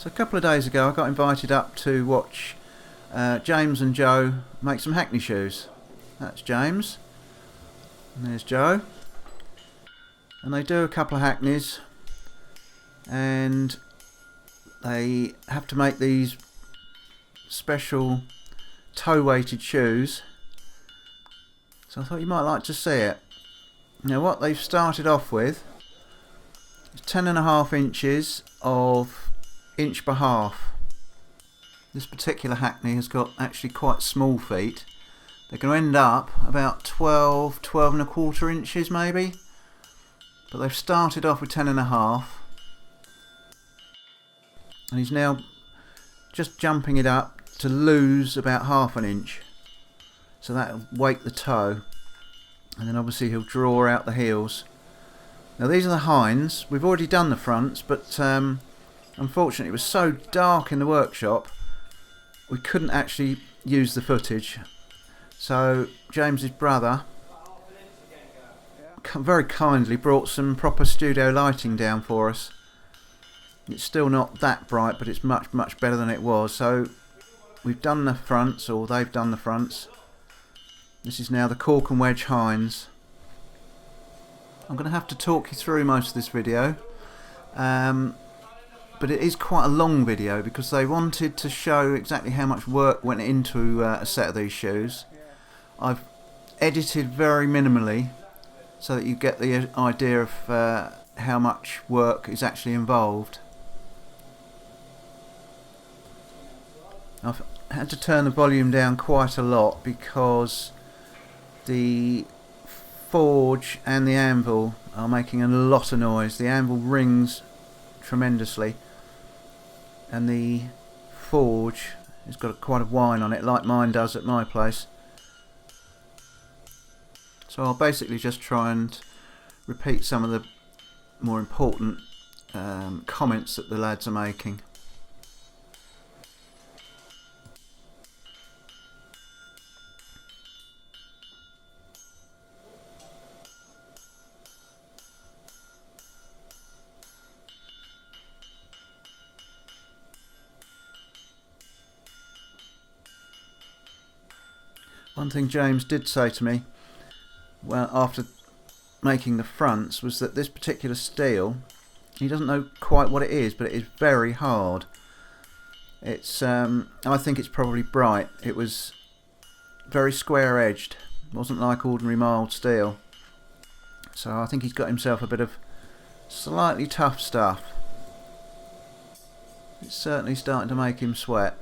So a couple of days ago I got invited up to watch James and Joe make some Hackney shoes. That's James and there's Joe, and they do a couple of Hackneys and they have to make these special toe weighted shoes. So I thought you might like to see it. Now what they've started off with is 10.5 inches of inch by half. This particular Hackney has got actually quite small feet. They're going to end up about 12.25 inches maybe, but they've started off with 10.5, and he's now just jumping it up to lose about half an inch, so that'll weight the toe, and then obviously he'll draw out the heels. Now these are the hinds. We've already done the fronts, but unfortunately it was so dark in the workshop we couldn't actually use the footage, so James's brother very kindly brought some proper studio lighting down for us. It's still not that bright, but it's much better than it was. So we've done the fronts, or they've done the fronts. This is now the cork and wedge hinds. I'm going to have to talk you through most of this video, but it is quite a long video because they wanted to show exactly how much work went into a set of these shoes. I've edited very minimally so that you get the idea of how much work is actually involved. I've had to turn the volume down quite a lot because the forge and the anvil are making a lot of noise. The anvil rings tremendously and the forge has got quite a whine on it, like mine does at my place. So I'll basically just try and repeat some of the more important comments that the lads are making. One thing James did say to me, well, after making the fronts, was that this particular steel, he doesn't know quite what it is, but it is very hard. It's I think it's probably bright. It was very square edged. It wasn't like ordinary mild steel. So I think he's got himself a bit of slightly tough stuff. It's certainly starting to make him sweat.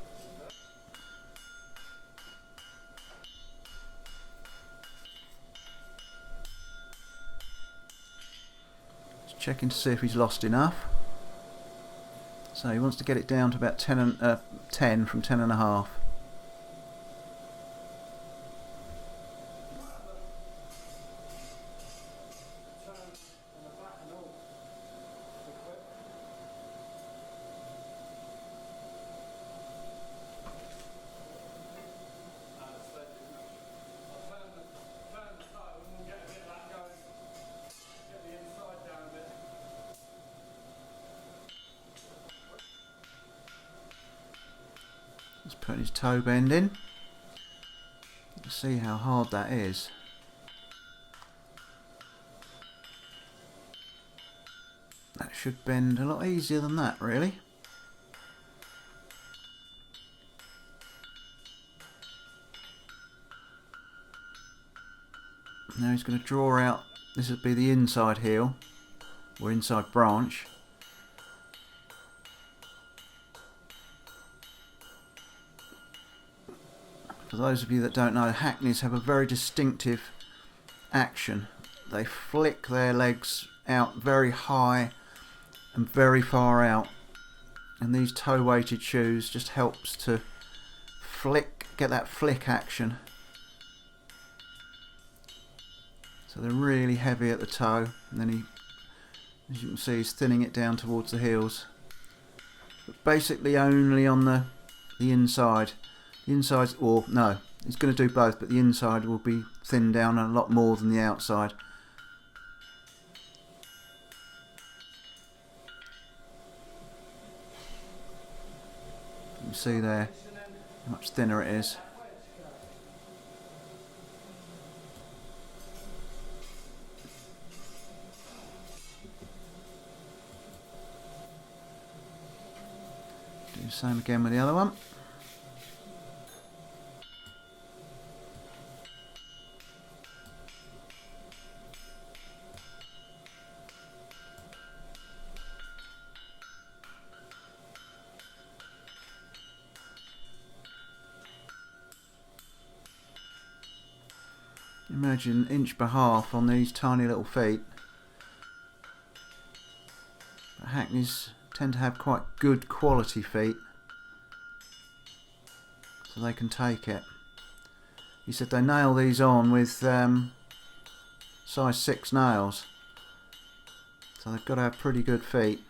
Checking to see if he's lost enough. So he wants to get it down to about 10 from 10.5. Let's put his toe bend in. Let's see how hard that is. That should bend a lot easier than that, really. Now he's going to draw out, this would be the inside heel, or inside branch. For those of you that don't know, Hackneys have a very distinctive action. They flick their legs out very high and very far out, and these toe weighted shoes just helps to get that flick action. So they're really heavy at the toe, and then he, as you can see, he's thinning it down towards the heels, but basically only on the inside. The inside, or no, he's going to do both, but the inside will be thinned down a lot more than the outside. You see there how much thinner it is. Do the same again with the other one. Imagine 1.5" on these tiny little feet. But Hackneys tend to have quite good quality feet, so they can take it. He said they nail these on with size 6 nails, so they've got to have pretty good feet.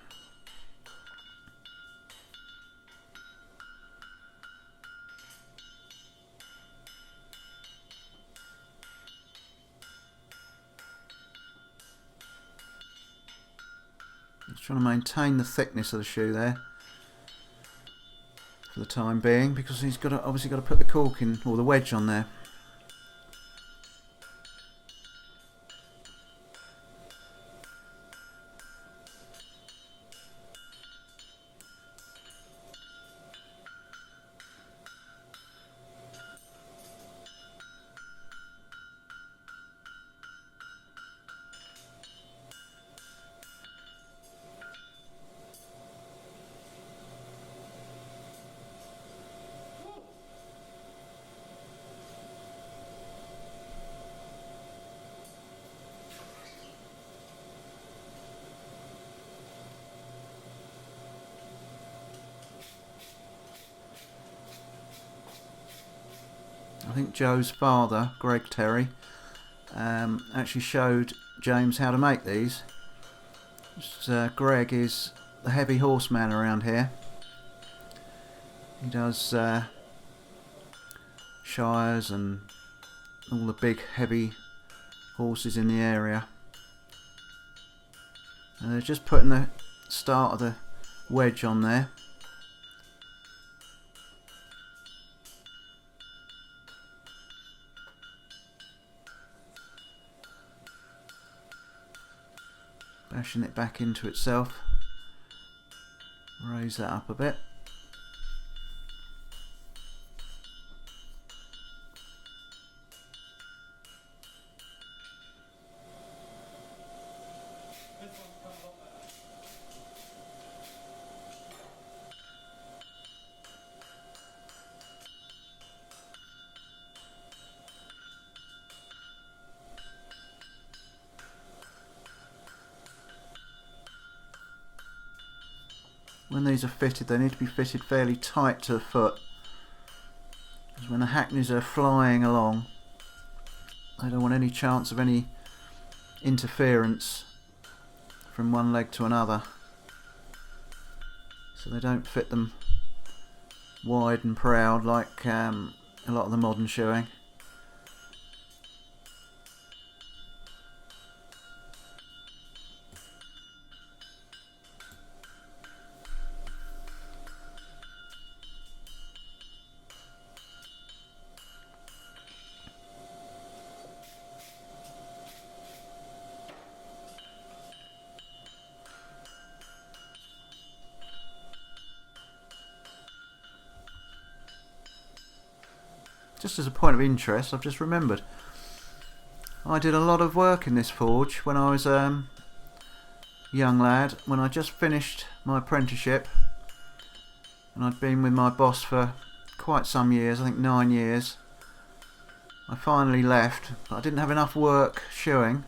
Just trying to maintain the thickness of the shoe there for the time being, because he's obviously got to put the cork in, or the wedge on there. I think Joe's father, Greg Terry, actually showed James how to make these. Greg is the heavy horseman around here. He does shires and all the big heavy horses in the area. And they're just putting the start of the wedge on there. Bashing it back into itself. Raise that up a bit. When these are fitted, they need to be fitted fairly tight to the foot, because when the Hackneys are flying along, they don't want any chance of any interference from one leg to another, so they don't fit them wide and proud like a lot of the modern shoeing. Just as a point of interest, I've just remembered, I did a lot of work in this forge when I was a young lad, when I just finished my apprenticeship, and I'd been with my boss for quite some years, I think 9 years. I finally left, but I didn't have enough work shoeing,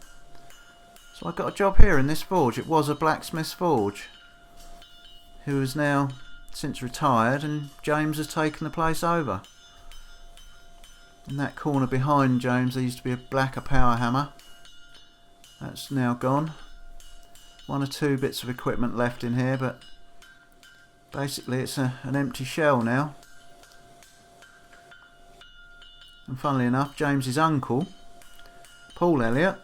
so I got a job here in this forge. It was a blacksmith's forge, who is now since retired, and James has taken the place over. In that corner behind James there used to be a Blacker power hammer. That's now gone. 1 or 2 bits of equipment left in here, but basically it's an empty shell now. And funnily enough, James's uncle, Paul Elliott,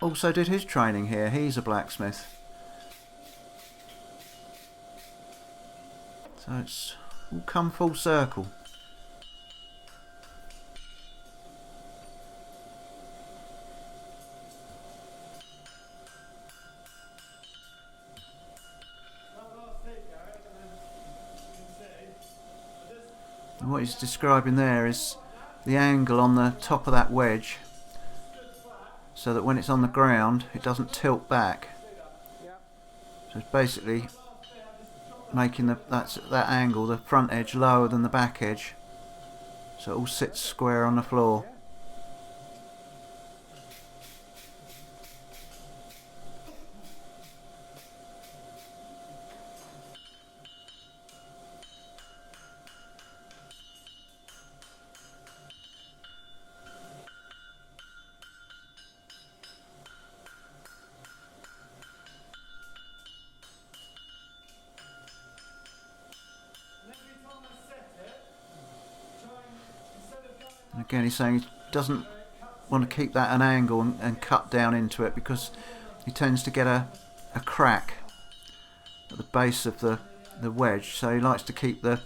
also did his training here. He's a blacksmith. So it's all come full circle. And what he's describing there is the angle on the top of that wedge, so that when it's on the ground it doesn't tilt back. So it's basically making that angle, the front edge, lower than the back edge, so it all sits square on the floor. And again, he's saying he doesn't want to keep that an angle and cut down into it, because he tends to get a crack at the base of the wedge, so he likes to keep the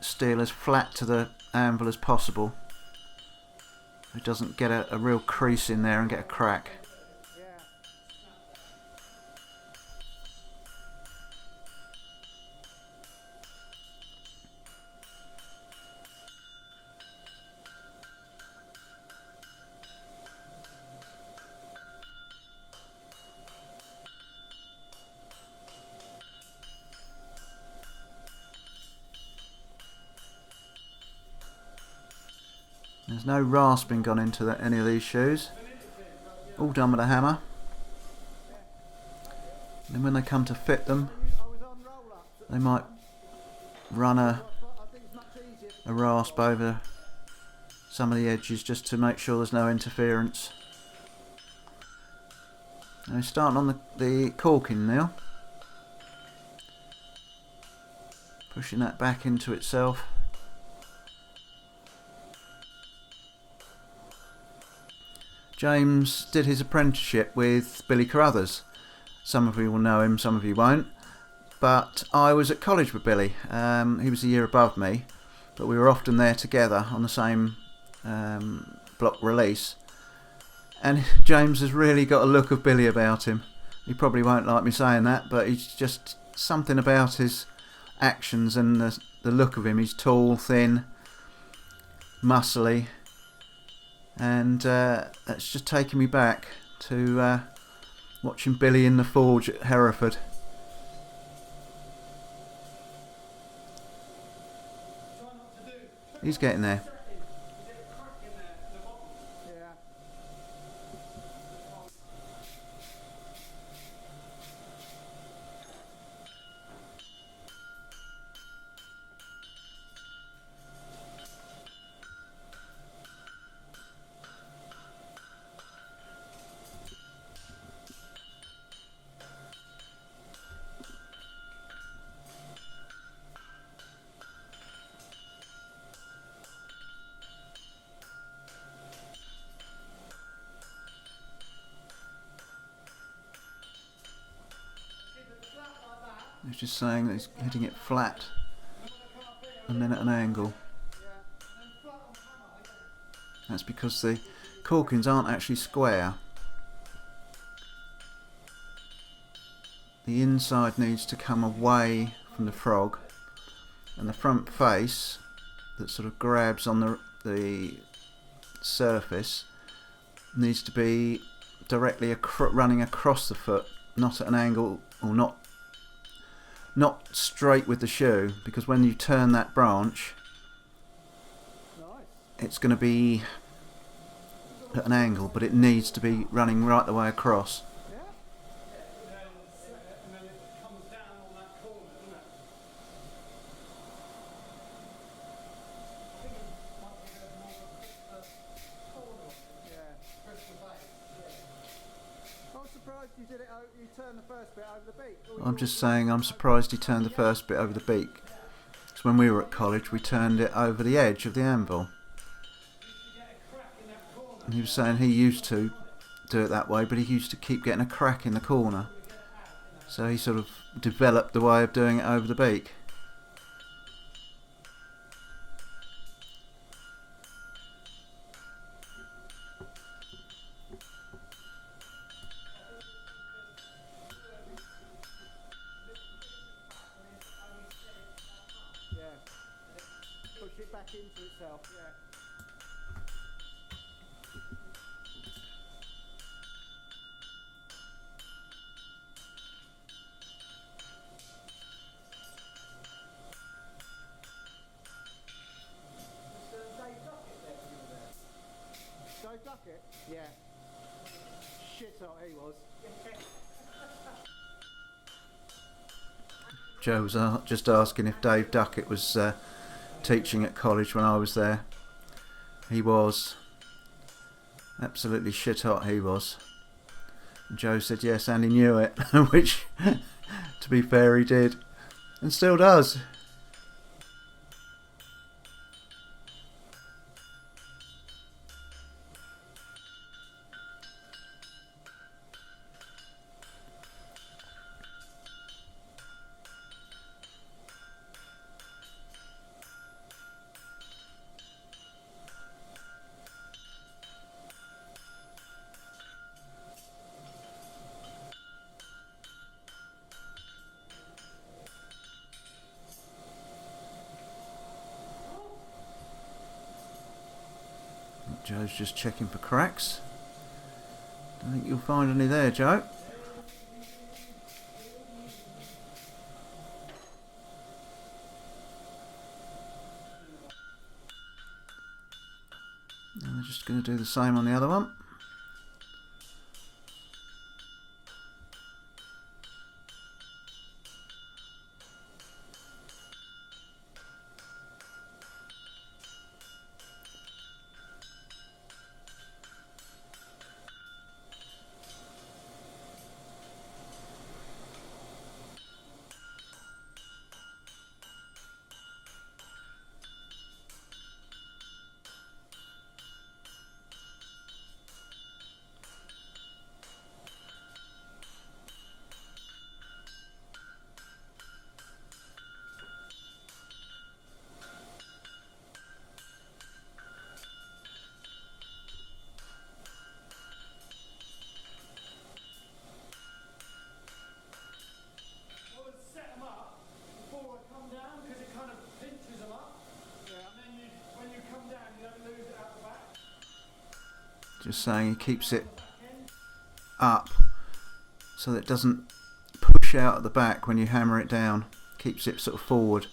steel as flat to the anvil as possible. He doesn't get a real crease in there and get a crack. There's no rasping gone into any of these shoes. All done with a hammer. And then when they come to fit them, they might run a rasp over some of the edges just to make sure there's no interference. Now we're starting on the caulking now. Pushing that back into itself. James did his apprenticeship with Billy Carruthers. Some of you will know him, some of you won't. But I was at college with Billy. He was a year above me, but we were often there together on the same block release. And James has really got a look of Billy about him. He probably won't like me saying that, but he's just something about his actions and the look of him. He's tall, thin, muscly. And that's just taken me back to watching Billy in the forge at Hereford. He's getting there. He's just saying that he's hitting it flat and then at an angle. That's because the caulkings aren't actually square. The inside needs to come away from the frog, and the front face that sort of grabs on the surface needs to be directly running across the foot, not at an angle, or not straight with the shoe, because when you turn that branch, it's going to be at an angle, but it needs to be running right the way across. I'm just saying I'm surprised he turned the first bit over the beak, because when we were at college we turned it over the edge of the anvil, and he was saying he used to do it that way, but he used to keep getting a crack in the corner, so he sort of developed the way of doing it over the beak. back into itself, yeah. Dave Duckett? Yeah. Shit hot he was. Joe was just asking if Dave Duckett was teaching at college when I was there. He was. Absolutely shit hot he was. And Joe said yes, and he knew it, which, to be fair, he did. And still does. Joe's just checking for cracks. Don't think you'll find any there, Joe. And we're just going to do the same on the other one. Just saying he keeps it up so that it doesn't push out at the back when you hammer it down. Keeps it sort of forward.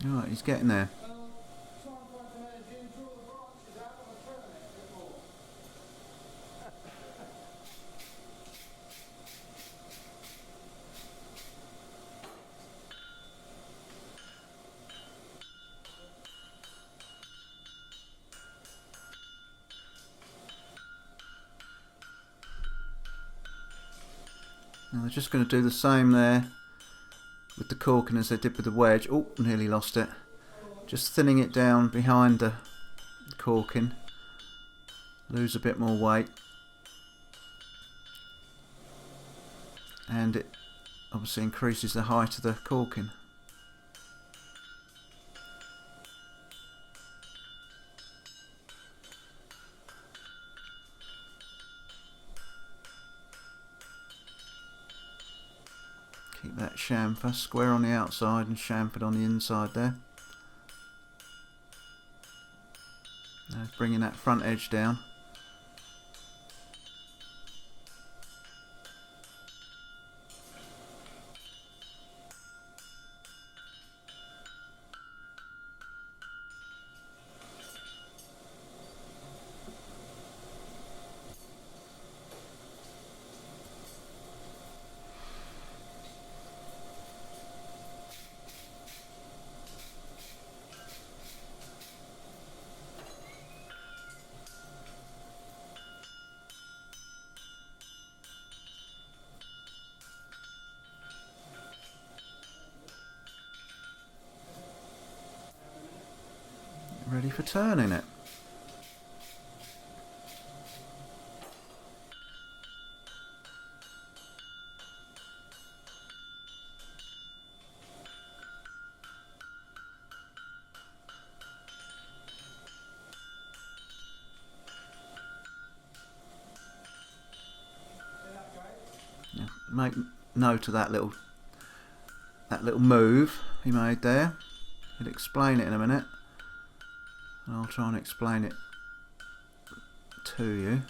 Alright, he's getting there. Now they're just going to do the same there with the corking as they did with the wedge. Oh, nearly lost it. Just thinning it down behind the corking. Lose a bit more weight. And it obviously increases the height of the corking. Keep that chamfer square on the outside and chamfered on the inside there. Now bringing that front edge down. Ready for turning it. make note of that little move he made there. He'll explain it in a minute. And I'll try and explain it to you.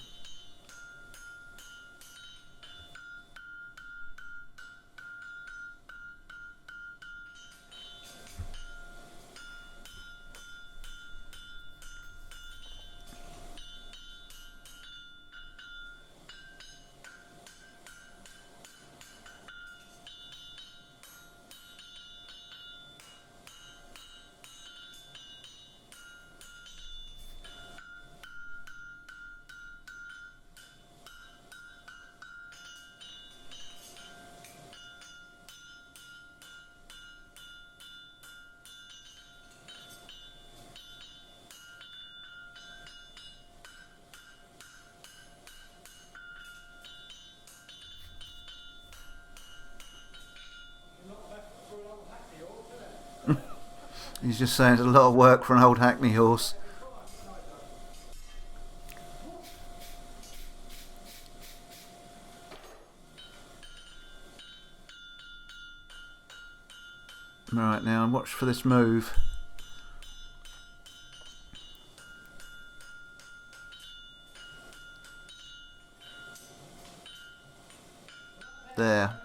He's just saying it's a lot of work for an old Hackney horse. Right, now watch for this move. There.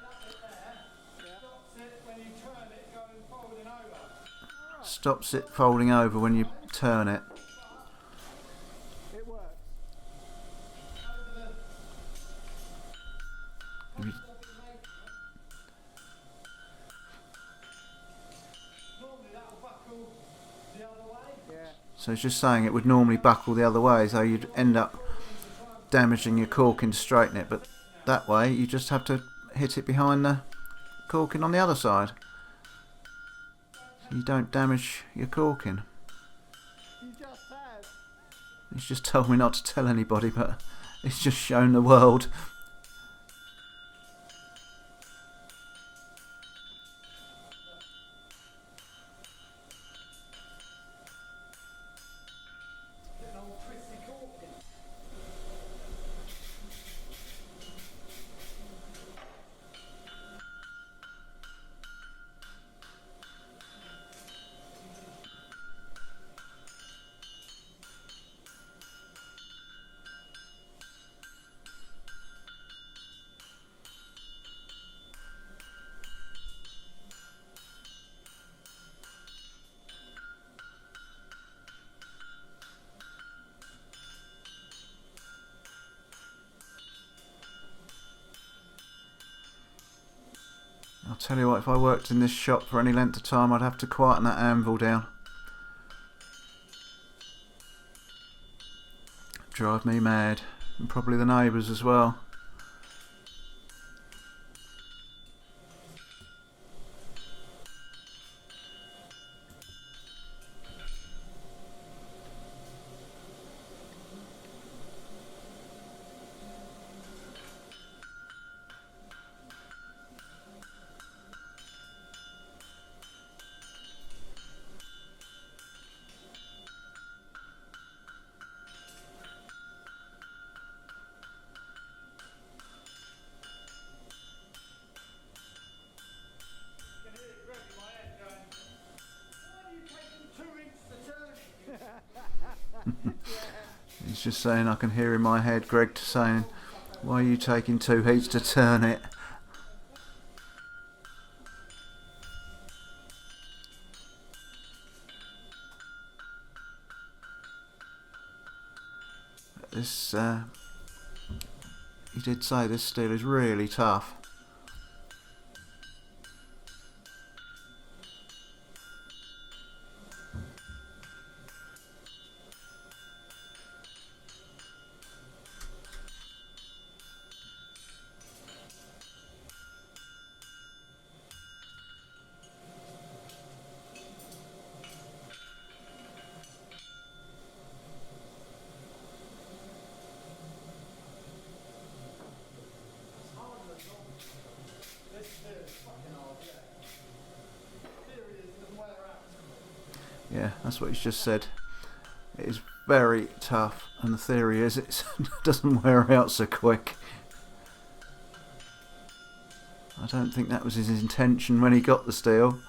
Stops it folding over when you turn it. So it's just saying it would normally buckle the other way, so you'd end up damaging your corking to straighten it, but that way you just have to hit it behind the corking on the other side. You don't damage your corking. He's just told me not to tell anybody, but it's just shown the world. I'll tell you what, if I worked in this shop for any length of time, I'd have to quieten that anvil down. Drive me mad, and probably the neighbours as well. He's just saying, I can hear in my head Greg saying, why are you taking 2 heats to turn it? This, he did say this steel is really tough. Yeah, that's what he's just said. It is very tough, and the theory is it doesn't wear out so quick. I don't think that was his intention when he got the steel.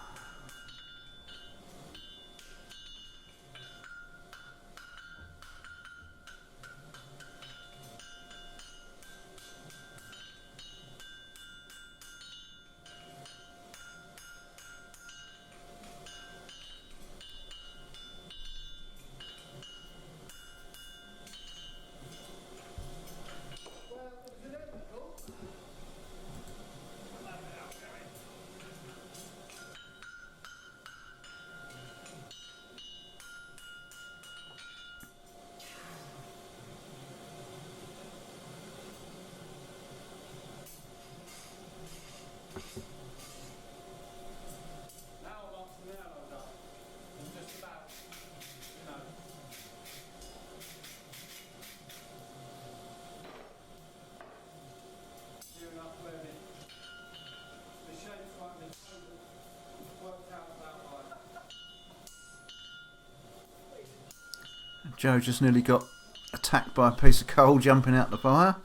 Joe just nearly got attacked by a piece of coal jumping out the fire.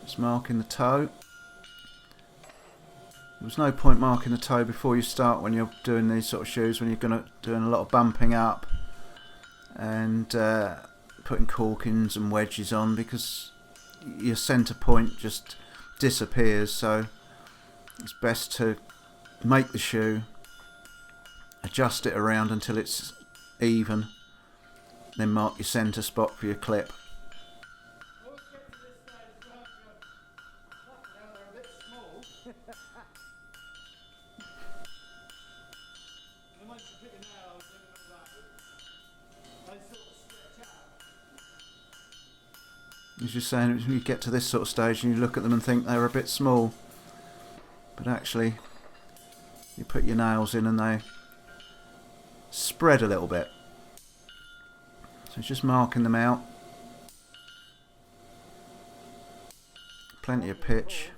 Just marking the toe. There's no point marking the toe before you start when you're doing these sort of shoes, when you're doing a lot of bumping up and putting corkings and wedges on, because your centre point just disappears. So it's best to make the shoe, adjust it around until it's even, then mark your centre spot for your clip. He's just saying, you get to this sort of stage and you look at them and think they're a bit small, but actually you put your nails in and they spread a little bit. So it's just marking them out. Plenty of pitch.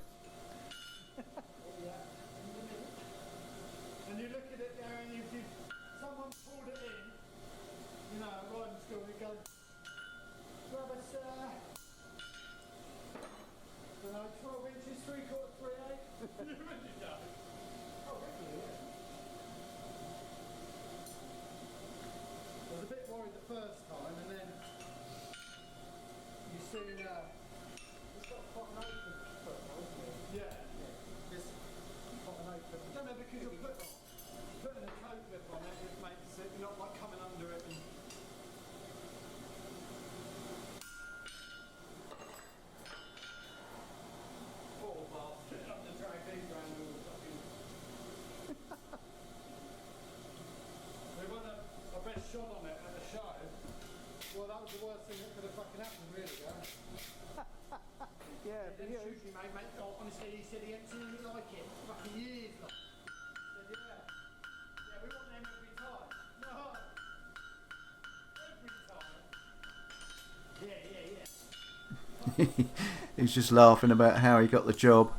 He's just laughing about how he got the job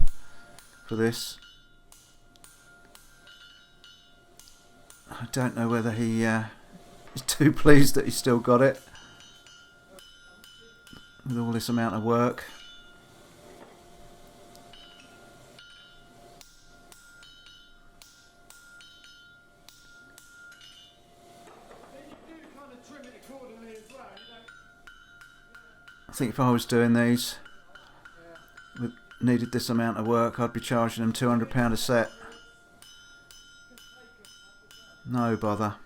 for this. I don't know whether he is too pleased that he's still got it with all this amount of work. I think if I was doing these, needed this amount of work, I'd be charging them £200 a set. No bother.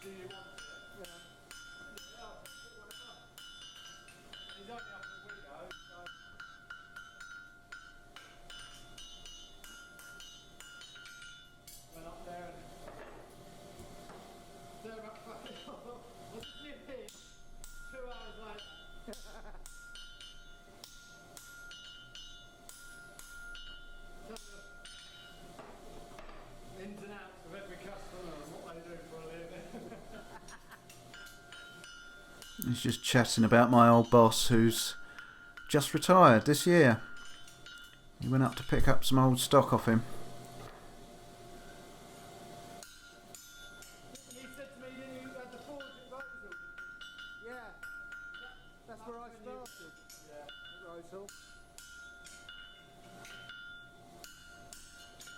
Do you want it? Yeah. Yeah, I'll put whatever. He's only up a window, so... Went up there and... They're about fucking off. What's the thing? 2 hours later. Ins and outs of every customer and what they do for a living. He's just chatting about my old boss who's just retired this year. He went up to pick up some old stock off him. You said to me, didn't you, had the forge at Rosal? Yeah, that's where I started. Yeah. At Rosal.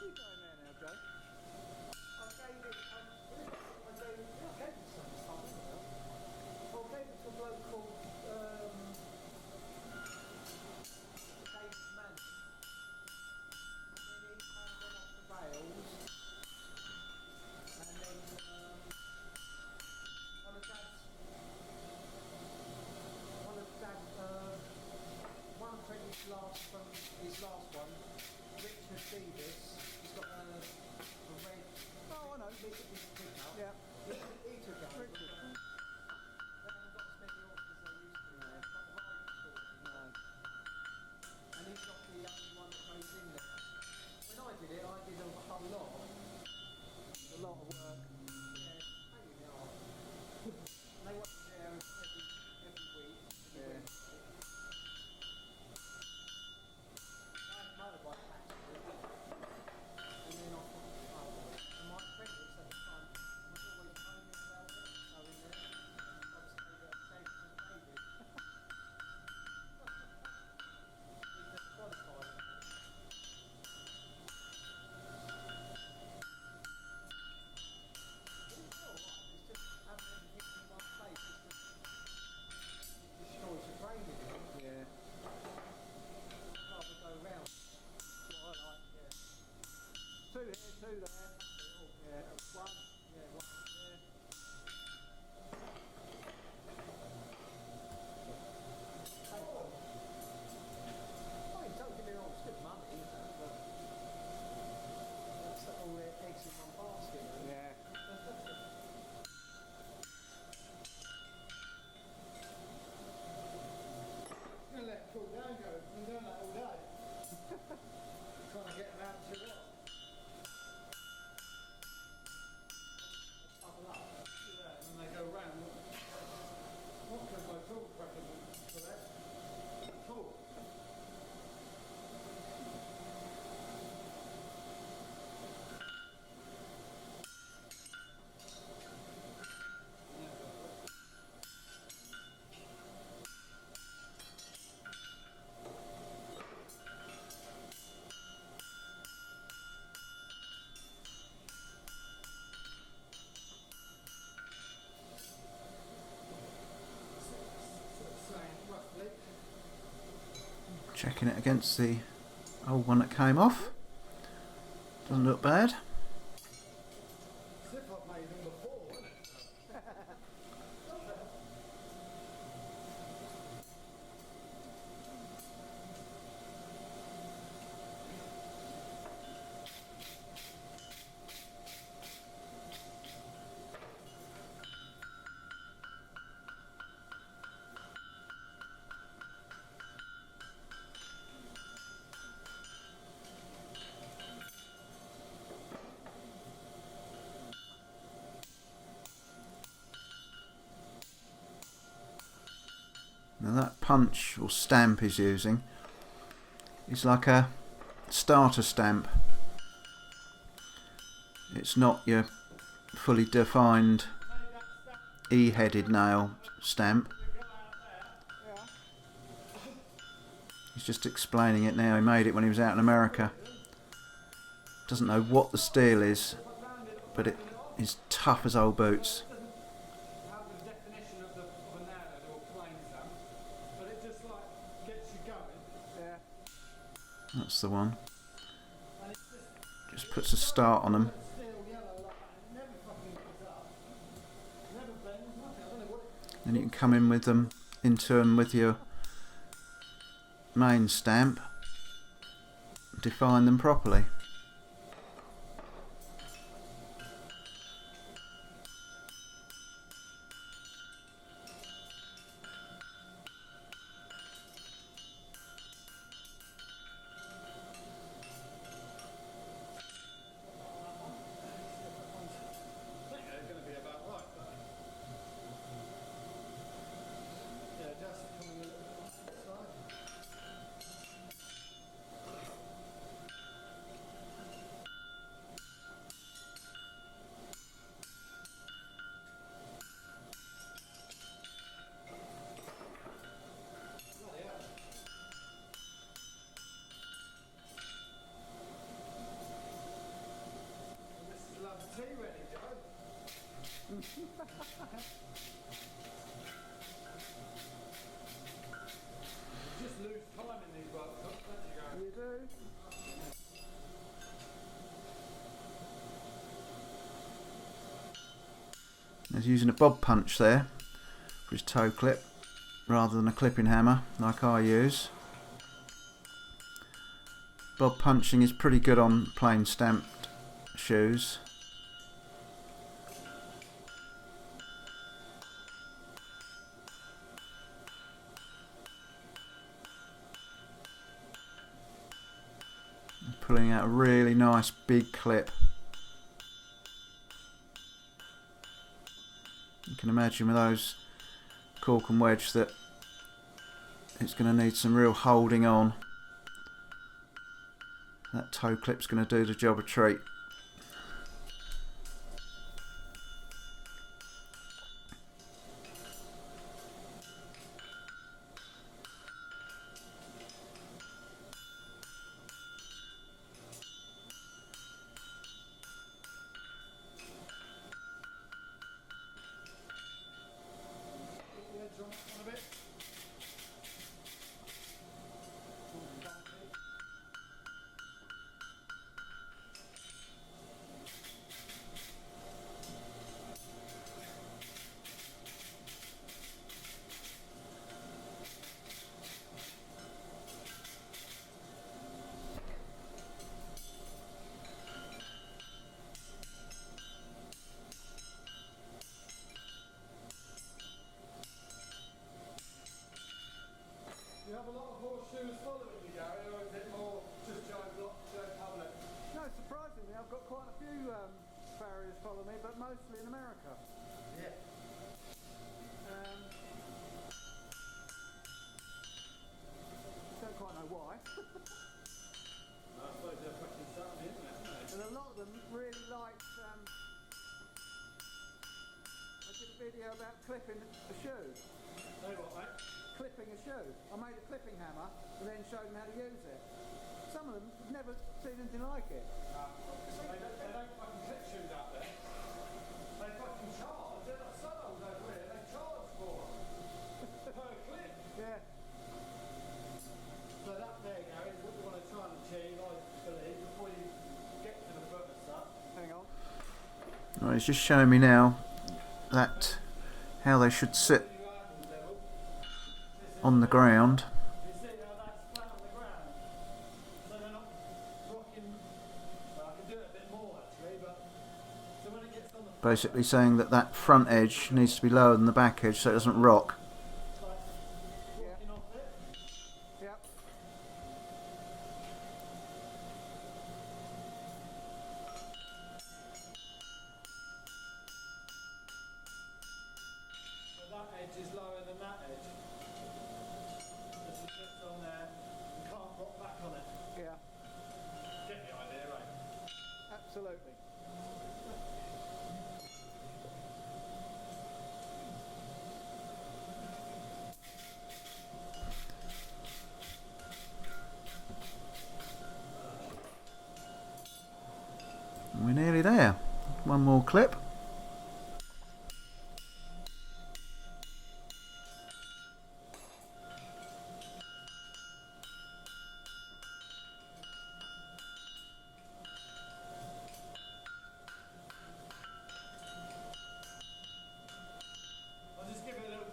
You going there now, Joe? I gave it, I gave it some stuff. Well, I gave it to a bloke called, Dave Manning. And then he kind of went off the rails. And then, one of Freddie's his last one, Richard Davis, he's got a red, Oh, I know. pickup. Yeah. He took it over. Richard. They haven't got as many horses as they used to. They've got the riding horses No. now. And he's not the only one that goes in there. When I did it, I did a whole lot. A lot of work. Yeah, pain in the arse. And they wasn't there every week. Yeah. I had a motorbike accident. And then I thought, oh, and my apprentice at the time was always moaning about it. So in there, I just gave it a shake to the baby. He's just qualified. It's alright, it's just having everything in one place. It's just, it destroys your brain, you know. Yeah. I'd rather go round. That's what I like. Yeah. 2 here, 2 there. Yeah. 1. Yeah, one. Yeah. I mean, don't get me wrong, it's good money, you know, but that's all their eggs in one basket. Really. Yeah. I'm gonna let it cool down, go. I've been doing that all day. Trying to get them out to what? Bubble up. Yeah, and then they go round. Not because my tool crackers for that. Tool. Roughly. Checking it against the old one that came off. Doesn't look bad. As if I've made them before, isn't it? Now that punch or stamp he's using is like a starter stamp. It's not your fully defined E-headed nail stamp. Yeah. He's just explaining it now. He made it when he was out in America. Doesn't know what the steel is, but it is tough as old boots. Have the definition of a nail or plain stamp, but it just like gets you going. Yeah. That's the one. And it's just Just puts a start on them. steel yellow like that, and it never fucking goes up. Then you can come in with them, into them with your main stamp, define them properly. Tea ready, Joe? You just lose time in these workshops, don't you, Gary? You do. He's using a bob punch there for his toe clip rather than a clipping hammer like I use. Bob punching is pretty good on plain stamped shoes. Pulling out a really nice big clip. You can imagine with those cork and wedge that it's going to need some real holding on. That toe clip's going to do the job a treat. You have a lot of horseshoes following you, Gary, or is it more just Joe public? No, surprisingly, I've got quite a few farriers follow me, but mostly in America. Yeah. Don't quite know why. I suppose they're pushing something, isn't it? And a lot of them really liked. I did a video about clipping a shoe. Say what, mate? Clipping a shoe. I made a clipping hammer and then showed them how to use it. Some of them have never seen anything like it. They don't fucking clip shoes out there. They fucking charge. They're not solos over here. They charge for them. Per clip. Yeah. So that there, Gary, is what you want to try and achieve, I believe, before you get to the foot and stuff. Hang on. Right, he's just showing me now that how they should sit on the ground. You see how that's flat on the ground? So they're not rocking. Well, I can do it a bit more actually, but so when it gets on the Basically saying that that front edge needs to be lower than the back edge so it doesn't rock. rocking off it, Yep. so that edge is lower than that edge. This is sits on there and can't rock back on it. Yeah. Get the idea, right? Absolutely. We're nearly there. One more clip. I'll just give it a little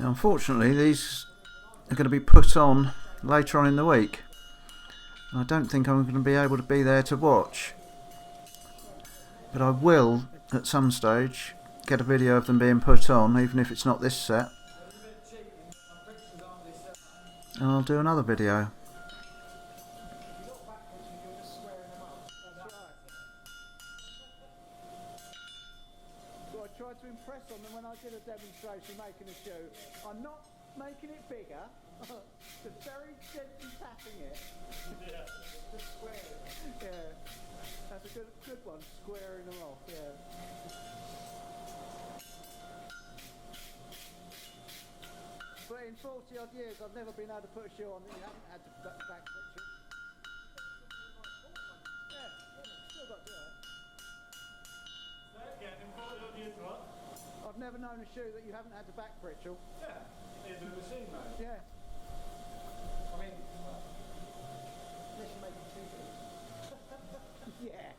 Now, unfortunately, these are going to be put on later on in the week. And I don't think I'm going to be able to be there to watch. But I will, at some stage, get a video of them being put on, even if it's not this set. And I'll do another video. So I tried to impress on them when I did a demonstration making a shoe. I'm not making it bigger, just very gently tapping it. Yeah. Just squaring it. Yeah. That's a good one, squaring them off, yeah. But in 40 odd years I've never been able to put a shoe on that you haven't had to back stitch it. Yeah, still got to do it. Yeah, in 40 odd years, what? I've never known a shoe that you haven't had to back Pritchell. Yeah, it's a machine, mate. Yeah. I mean, unless you make it too big. Yeah.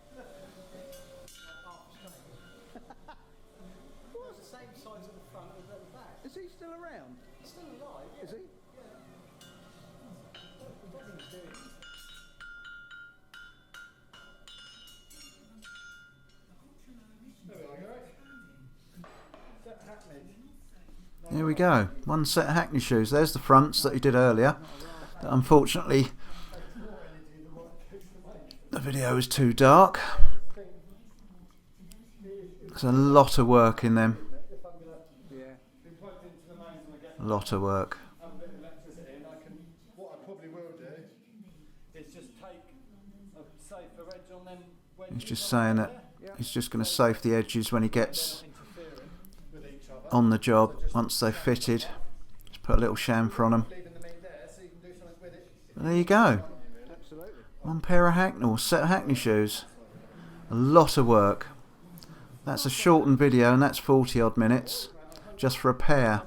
Well, it's the same size at the front as at the back. Is he still around? He's still alive, yeah. Is he? Yeah. What he's doing. There we are, guys. Set Hackney. Here we go. One set of Hackney shoes. There's the fronts that he did earlier. But unfortunately, the video is too dark. There's a lot of work in them. Yeah. A lot of work. What I probably will do is just take a safer edge on them. He's just saying that he's just going to safe the edges when he gets Interfering with each other. on the job. Once they've fitted, just put a little chamfer on them. Leaving the meat there so you can do something with it. And there you go. Absolutely. One pair of Hackney, set of Hackney shoes. A lot of work. That's a shortened video, and that's 40 odd minutes just for a pair.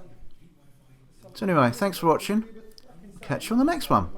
So anyway, thanks for watching. Catch you on the next one.